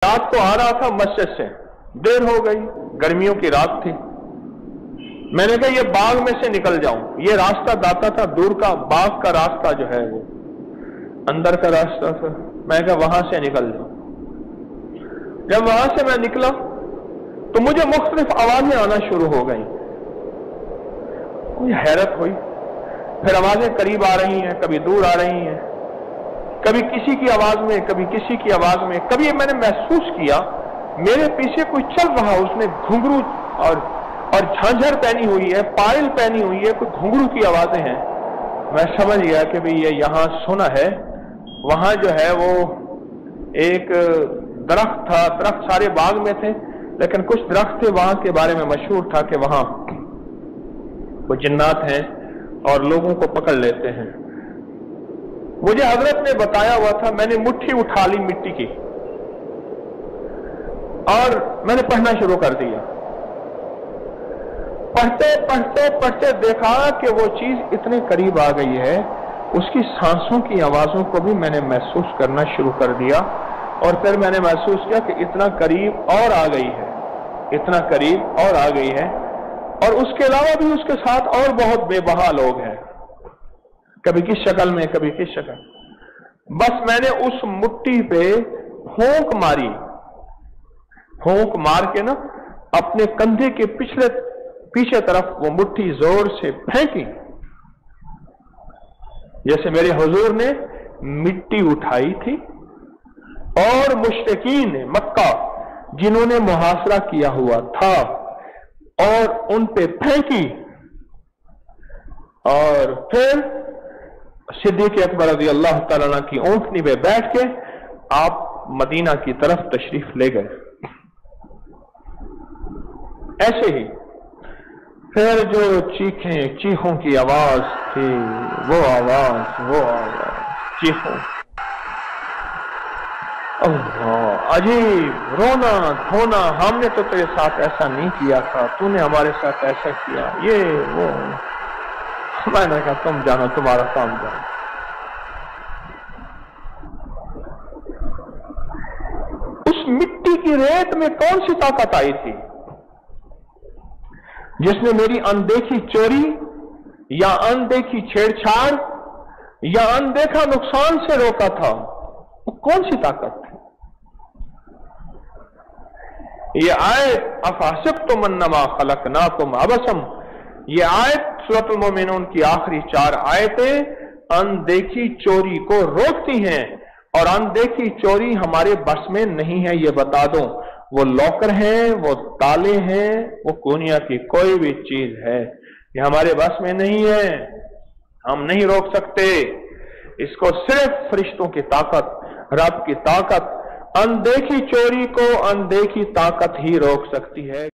रात को आ रहा था मस्जिद से, देर हो गई, गर्मियों की रात थी। मैंने कहा ये बाग में से निकल जाऊं, ये रास्ता दाता था दूर का, बाग का रास्ता जो है वो अंदर का रास्ता था। मैं कहा वहां से निकल जाऊं। जब वहां से मैं निकला तो मुझे मुख्तलिफ आवाजें आना शुरू हो गई। मुझे हैरत हुई, फिर आवाजें करीब आ रही हैं, कभी दूर आ रही हैं, कभी किसी की आवाज में, कभी किसी की आवाज में। कभी मैंने महसूस किया मेरे पीछे कोई चल रहा, उसने घुंघरू और झांझर पहनी हुई है, पायल पहनी हुई है, कोई घुंघरू की आवाजें हैं। मैं समझ गया कि भाई ये यहां सुना है। वहां जो है वो एक दरख्त था, दरख्त सारे बाग में थे, लेकिन कुछ दरख्त थे वहां के बारे में मशहूर था कि वहां वो जिन्नात हैं और लोगों को पकड़ लेते हैं। मुझे हजरत ने बताया हुआ था, मैंने मुट्ठी उठा ली मिट्टी की और मैंने पढ़ना शुरू कर दिया। पढ़ते पढ़ते पढ़ते देखा कि वो चीज इतने करीब आ गई है, उसकी सांसों की आवाजों को भी मैंने महसूस करना शुरू कर दिया। और फिर मैंने महसूस किया कि इतना करीब और आ गई है, इतना करीब और आ गई है। और उसके अलावा भी उसके साथ और बहुत बेबहा लोग हैं, कभी किस शक्ल में, कभी किस शक्ल। बस मैंने उस मुट्ठी पे फूंक मारी, फूंक मार के ना अपने कंधे के पीछे तरफ वो मुट्ठी जोर से फेंकी, जैसे मेरे हुजूर ने मिट्टी उठाई थी और मुश्रिकीन मक्का जिन्होंने मुहासरा किया हुआ था और उन पे फेंकी। और फिर सिद्दीक़ अकबर रज़ी अल्लाह तआला अन्हु की ऊंटनी पे बैठ के आप मदीना की तरफ तशरीफ ले गए। ऐसे ही फिर जो चीखों की आवाज थी, वो आवाज चीखों, अजीब रोना धोना, हमने तो तेरे साथ ऐसा नहीं किया था, तूने हमारे साथ ऐसा किया, ये वो। मैंने कहा तुम जानो, तुम्हारा काम जानो। उस मिट्टी की रेत में कौन सी ताकत आई थी जिसने मेरी अनदेखी चोरी या अनदेखी छेड़छाड़ या अनदेखा नुकसान से रोका था? वो कौन सी ताकत थी? ये आयत अफहसिबतुम अन्नमा खलकनाकुम अबसम, ये आयत सूरह मोमिनून की आखिरी 4 आयतें अनदेखी चोरी को रोकती हैं। और अनदेखी चोरी हमारे बस में नहीं है, ये बता दो। वो लॉकर हैं, वो ताले हैं, वो दुनिया की कोई भी चीज है, ये हमारे बस में नहीं है, हम नहीं रोक सकते इसको। सिर्फ फरिश्तों की ताकत, रब की ताकत, अनदेखी चोरी को अनदेखी ताकत ही रोक सकती है।